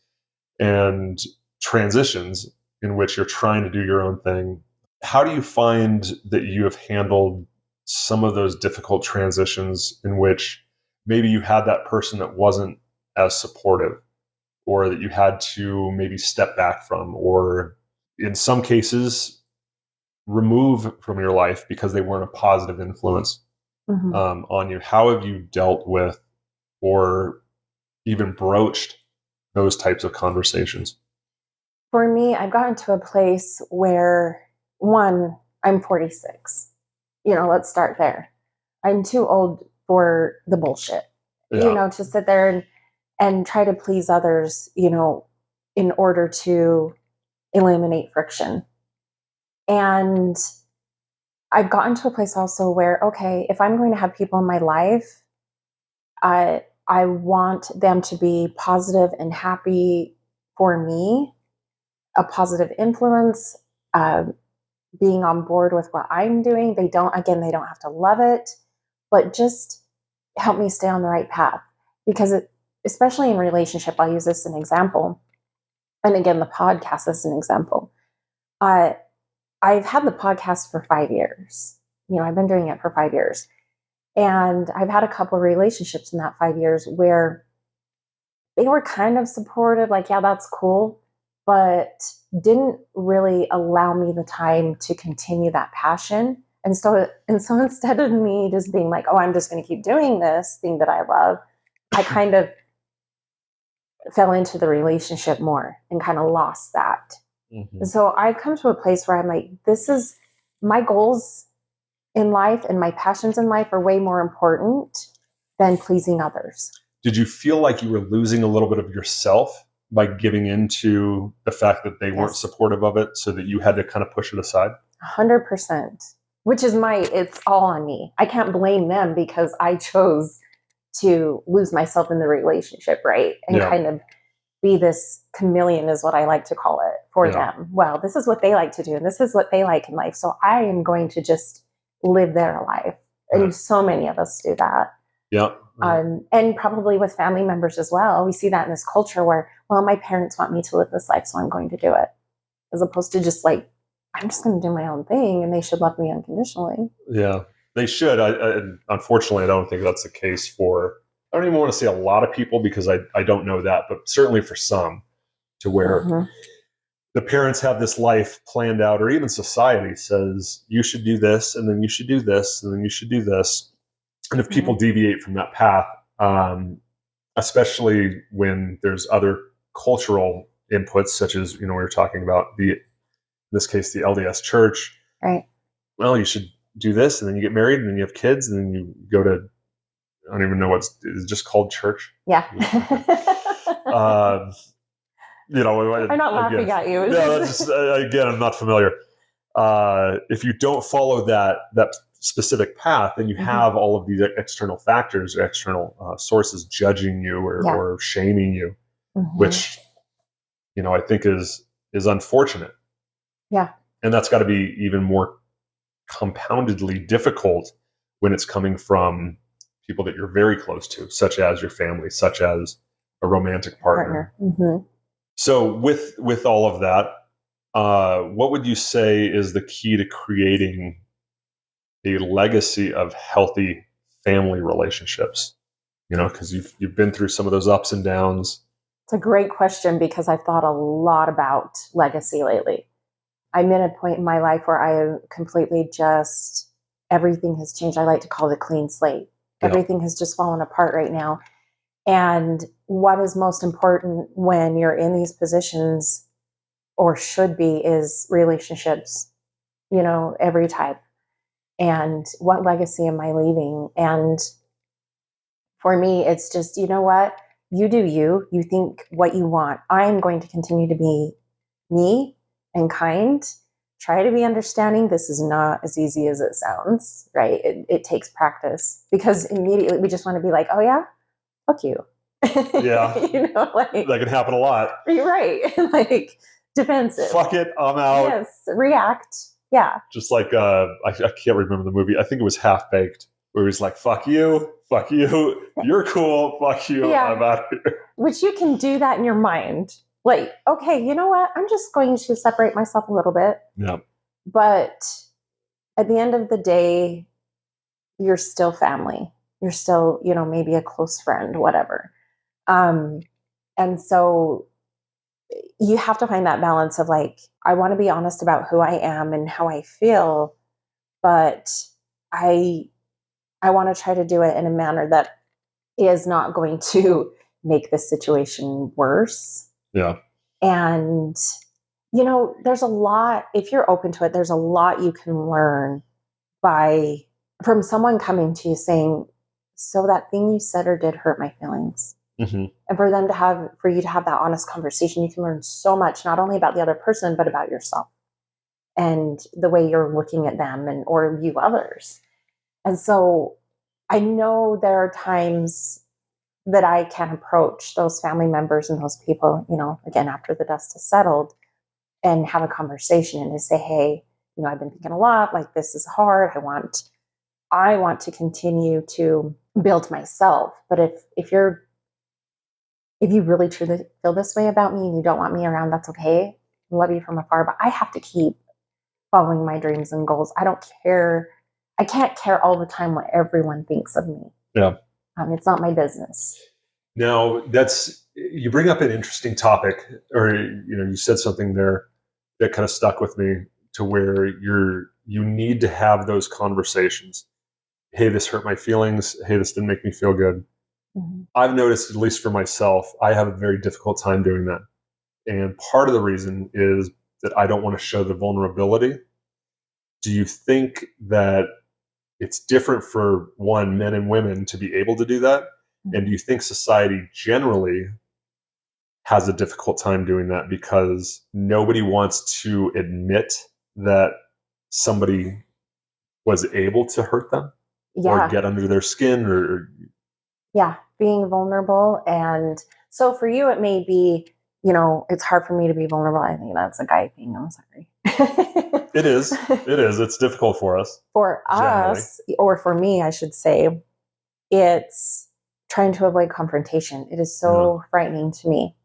and transitions in which you're trying to do your own thing, how do you find that you have handled some of those difficult transitions in which maybe you had that person that wasn't as supportive, or that you had to maybe step back from, or in some cases remove from your life because they weren't a positive influence on you? How have you dealt with or even broached those types of conversations? For me, I've gotten to a place where, one, I'm 46. Let's start there. I'm too old for the bullshit, to sit there and try to please others, in order to eliminate friction. And I've gotten to a place also where, okay, if I'm going to have people in my life, I want them to be positive and happy for me, a positive influence, being on board with what I'm doing. They don't have to love it, but just help me stay on the right path. Because especially in relationship, I'll use this as an example. And again, the podcast is an example. I've had the podcast for 5 years. I've been doing it for 5 years. And I've had a couple of relationships in that 5 years where they were kind of supportive, like, yeah, that's cool, but didn't really allow me the time to continue that passion. And so instead of me just being like, oh, I'm just going to keep doing this thing that I love, I kind of fell into the relationship more and kind of lost that. Mm-hmm. And so I've come to a place where I'm like, this is my goals in life and my passions in life are way more important than pleasing others. Did you feel like you were losing a little bit of yourself by giving into the fact that they weren't supportive of it, so that you had to kind of push it aside? 100%, which is it's all on me. I can't blame them because I chose to lose myself in the relationship, right? And kind of be this chameleon is what I like to call it for them. Well, this is what they like to do, and this is what they like in life. So I am going to just live their life. And so many of us do that. Yeah. And probably with family members as well. We see that in this culture where, well, my parents want me to live this life, so I'm going to do it. As opposed to just like, I'm just going to do my own thing and they should love me unconditionally. Yeah, they should. Unfortunately, I don't think that's the case for, I don't even want to say a lot of people, because I don't know that, but certainly for some, to where the parents have this life planned out, or even society says, you should do this, and then you should do this, and then you should do this. And if people deviate from that path, especially when there's other cultural inputs, such as, we were talking about in this case, the LDS church. Right. Well, you should do this, and then you get married, and then you have kids, and then you go to, I don't even know it's just called church. Yeah. I'm not laughing at you. Again, I'm not familiar. If you don't follow that specific path, then you have all of these external factors, or external sources judging you or shaming you, which, I think is unfortunate. Yeah. And that's got to be even more compoundedly difficult when it's coming from people that you're very close to, such as your family, such as a romantic partner. So with all of that, what would you say is the key to creating a legacy of healthy family relationships? Because you've been through some of those ups and downs. It's a great question, because I've thought a lot about legacy lately. I'm in a point in my life where I am completely everything has changed. I like to call it a clean slate. Everything has just fallen apart right now. And what is most important when you're in these positions, or should be, is relationships, every type. And what legacy am I leaving? And for me, it's just, you know what? You do you. You think what you want. I'm going to continue to be me and kind. Try to be understanding. This is not as easy as it sounds, right? It takes practice, because immediately we just want to be like, oh yeah, fuck you. Yeah. That can happen a lot. You're right. Like, defensive. Fuck it, I'm out. Yes, react. Yeah. Just like, I can't remember the movie. I think it was Half Baked, where he's like, fuck you, you're cool, fuck you, I'm out of here. Which you can do that in your mind. Like, okay, you know what? I'm just going to separate myself a little bit. Yeah. But at the end of the day, you're still family. You're still, maybe a close friend, whatever. And so you have to find that balance of like, I want to be honest about who I am and how I feel, but I want to try to do it in a manner that is not going to make the situation worse. Yeah. And, there's a lot, if you're open to it, there's a lot you can learn from someone coming to you saying, so that thing you said or did hurt my feelings. And for you to have that honest conversation, you can learn so much, not only about the other person, but about yourself and the way you're looking at them or view others. And so I know there are times that I can approach those family members and those people, again, after the dust has settled, and have a conversation and to say, hey, I've been thinking a lot, like, this is hard. I want to continue to build myself. But if you really truly feel this way about me and you don't want me around, that's okay. I love you from afar, but I have to keep following my dreams and goals. I don't care. I can't care all the time what everyone thinks of me. Yeah. It's not my business. Now, you bring up an interesting topic, or you said something there that kind of stuck with me, to where you need to have those conversations. Hey, this hurt my feelings. Hey, this didn't make me feel good. Mm-hmm. I've noticed, at least for myself, I have a very difficult time doing that. And part of the reason is that I don't want to show the vulnerability. Do you think that it's different for men and women to be able to do that? Mm-hmm. And do you think society generally has a difficult time doing that because nobody wants to admit that somebody was able to hurt them or get under their skin or being vulnerable? And so for you, it may be, it's hard for me to be vulnerable. I think that's a guy thing. I'm sorry. It is. It's difficult for us. For generally. us, or for me, I should say, it's trying to avoid confrontation. It is so frightening to me.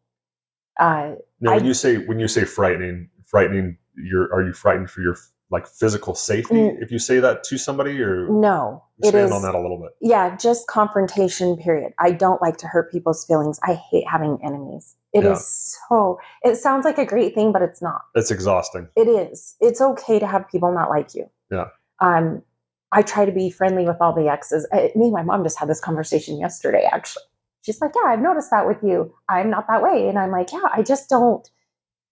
Now, when you say frightening, are you frightened for your physical safety if you say that to somebody, or no? Expand on that a little bit. Yeah, just confrontation. Period. I don't like to hurt people's feelings. I hate having enemies. It sounds like a great thing, but it's not. It's exhausting. It is. It's okay to have people not like you. Yeah. I try to be friendly with all the exes. Me and my mom just had this conversation yesterday, actually. She's like, yeah, I've noticed that with you. I'm not that way. And I'm like, yeah, I just don't.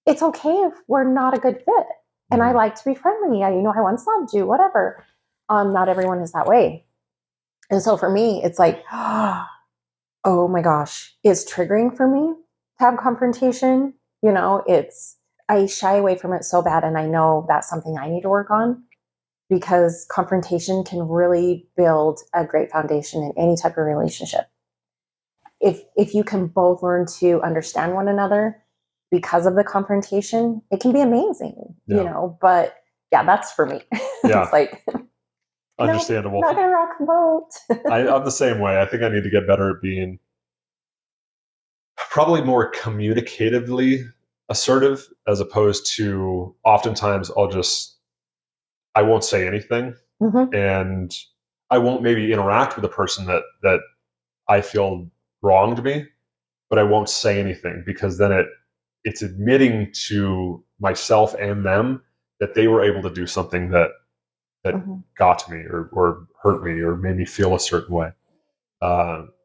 It's okay if we're not a good fit. And I like to be friendly. I once loved you, whatever. Not everyone is that way. And so for me, it's like, oh my gosh, it's triggering for me to have confrontation. I shy away from it so bad. And I know that's something I need to work on, because confrontation can really build a great foundation in any type of relationship. If you can both learn to understand one another because of the confrontation, it can be amazing, but yeah, that's for me. Yeah. It's like, understandable. Not gonna rock the boat. I'm the same way. I think I need to get better at being probably more communicatively assertive, as opposed to oftentimes I won't say anything, and I won't maybe interact with a person that I feel wronged me, but I won't say anything, because then it's admitting to myself and them that they were able to do something that got to me or hurt me or made me feel a certain way.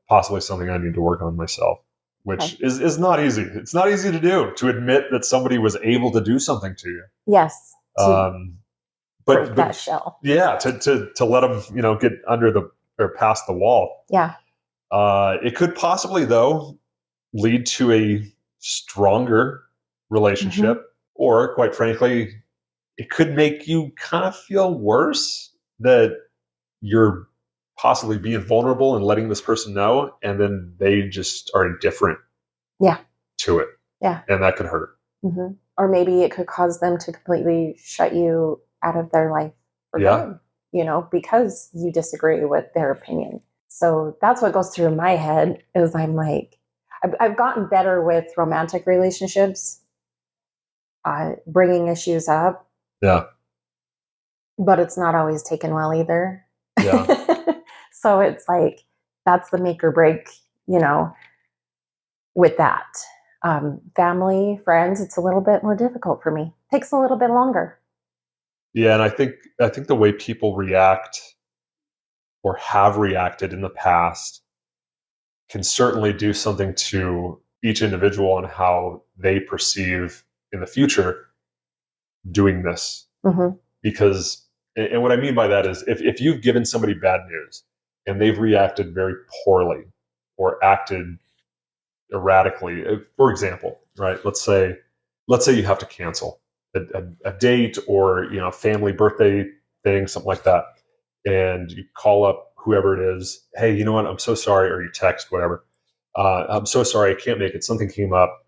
Possibly something I need to work on myself, which is not easy. It's not easy to do, to admit that somebody was able to do something to you. Yes. But that shell. Yeah, to let them, get under or past the wall. Yeah. It could possibly, though, lead to a stronger relationship, or quite frankly, it could make you kind of feel worse that you're possibly being vulnerable and letting this person know, and then they just are indifferent to it. Yeah. And that could hurt. Mm-hmm. Or maybe it could cause them to completely shut you out of their life for good, because you disagree with their opinion. So that's what goes through my head, is I'm like, I've gotten better with romantic relationships, bringing issues up. Yeah. But it's not always taken well either. Yeah. So it's like, that's the make or break, with that. Family, friends, it's a little bit more difficult for me. Takes a little bit longer. Yeah, and I think the way people react or have reacted in the past can certainly do something to each individual on how they perceive in the future doing this. Because, and what I mean by that is, if you've given somebody bad news and they've reacted very poorly or acted erratically, for example, right? Let's say you have to cancel a date, or family birthday thing, something like that, and you call up whoever it is. Hey, you know what? I'm so sorry, or you text, whatever. I'm so sorry, I can't make it. Something came up.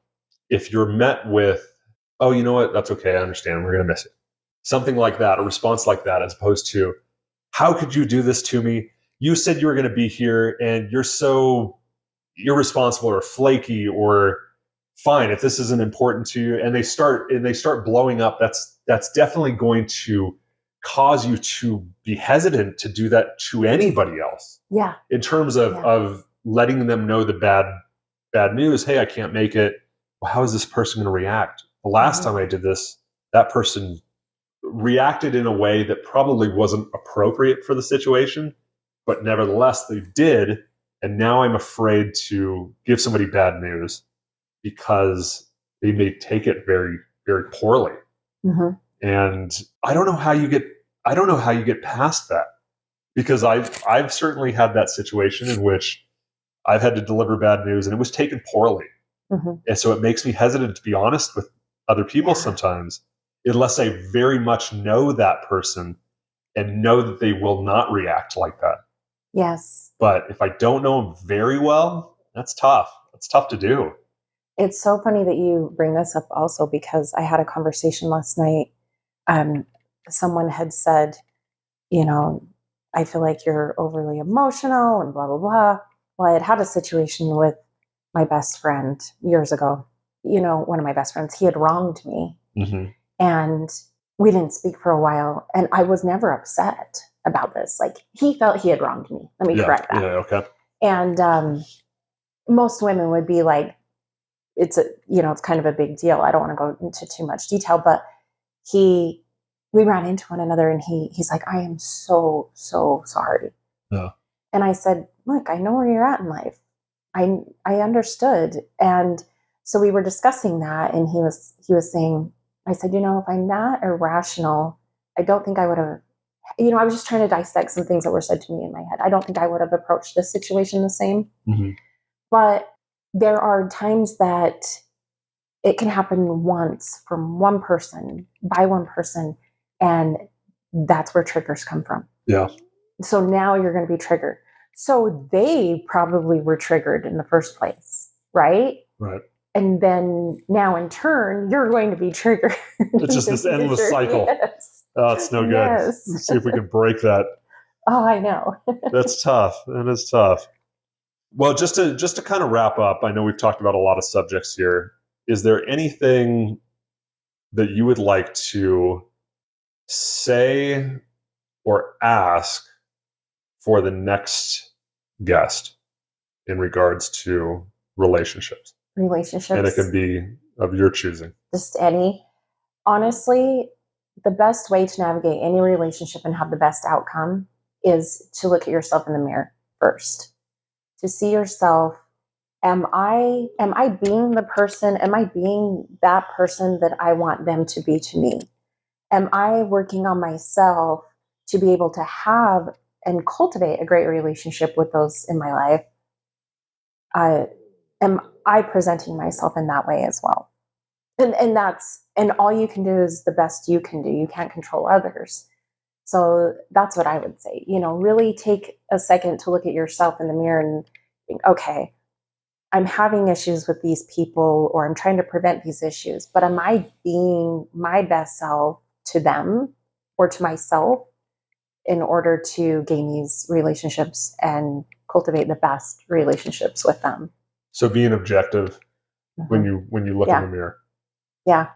If you're met with, oh, you know what? That's okay. I understand. We're gonna miss it. Something like that, a response like that, as opposed to, how could you do this to me? You said you were going to be here and you're so irresponsible or flaky, or fine, if this isn't important to you. And they start blowing up. That's definitely going to cause you to be hesitant to do that to anybody else. Yeah. In terms of letting them know the bad news. Hey, I can't make it. Well, how is this person going to react? The last time I did this, that person reacted in a way that probably wasn't appropriate for the situation, but nevertheless they did. And now I'm afraid to give somebody bad news because they may take it very, very poorly. Mm-hmm. And I don't know how you get past that, because I've certainly had that situation in which I've had to deliver bad news and it was taken poorly. Mm-hmm. And so it makes me hesitant to be honest with other people sometimes, unless I very much know that person and know that they will not react like that. Yes. But if I don't know them very well, that's tough. That's tough to do. It's so funny that you bring this up also, because I had a conversation last night. Someone had said, I feel like you're overly emotional and blah, blah, blah. Well, I had a situation with my best friend years ago. One of my best friends, he had wronged me. Mm-hmm. And we didn't speak for a while. And I was never upset about this. Like, he felt he had wronged me. Let me correct that. Yeah, okay. And most women would be like, it's kind of a big deal. I don't want to go into too much detail, but we ran into one another and he's like, I am so, so sorry. Yeah. And I said, look, I know where you're at in life. I understood. And so we were discussing that, and he was saying, I said, if I'm that irrational, I don't think I would have, I was just trying to dissect some things that were said to me in my head. I don't think I would have approached this situation the same. Mm-hmm. But there are times that it can happen once from one person, by one person, and that's where triggers come from. Yeah. So now you're going to be triggered. So they probably were triggered in the first place, right? Right. And then now in turn, you're going to be triggered. It's just this endless cycle. Yes. Oh, it's no good. Yes. Let's see if we can break that. Oh, I know. That's tough. That is tough. Well, just to kind of wrap up, I know we've talked about a lot of subjects here. Is there anything that you would like to say or ask for the next guest in regards to relationships? Relationships. And it can be of your choosing. Just any. Honestly, the best way to navigate any relationship and have the best outcome is to look at yourself in the mirror first. To see yourself, am I being the person, am I being that person that I want them to be to me? Am I working on myself to be able to have and cultivate a great relationship with those in my life? Am I presenting myself in that way as well? And all you can do is the best you can do. You can't control others. So that's what I would say. Really take a second to look at yourself in the mirror and think, okay, I'm having issues with these people, or I'm trying to prevent these issues, but am I being my best self to them or to myself in order to gain these relationships and cultivate the best relationships with them? So being objective when you look in the mirror. Yeah.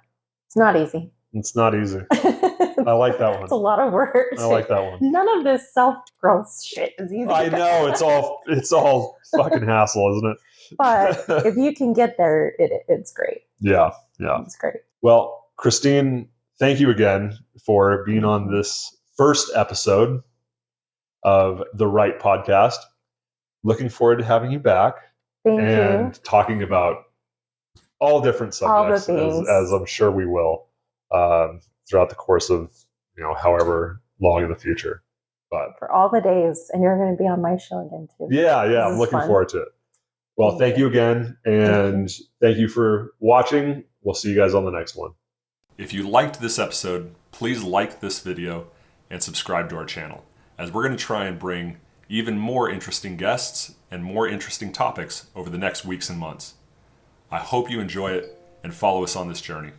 It's not easy. It's not easy. I like that one. It's a lot of work. I like that one. None of this self-growth shit is easy. I know, it's all fucking hassle, isn't it? But if you can get there, it's great. Yeah. It's great. Well, Christine, thank you again for being on this first episode of the Right Podcast. Looking forward to having you back. Thank you. Talking about all different subjects, as I'm sure we will throughout the course of however long in the future. But for all the days, and you're going to be on my show again too. Yeah, I'm looking forward to it. Well, thank you again, and thank you for watching. We'll see you guys on the next one. If you liked this episode, please like this video and subscribe to our channel, as we're going to try and bring even more interesting guests and more interesting topics over the next weeks and months. I hope you enjoy it and follow us on this journey.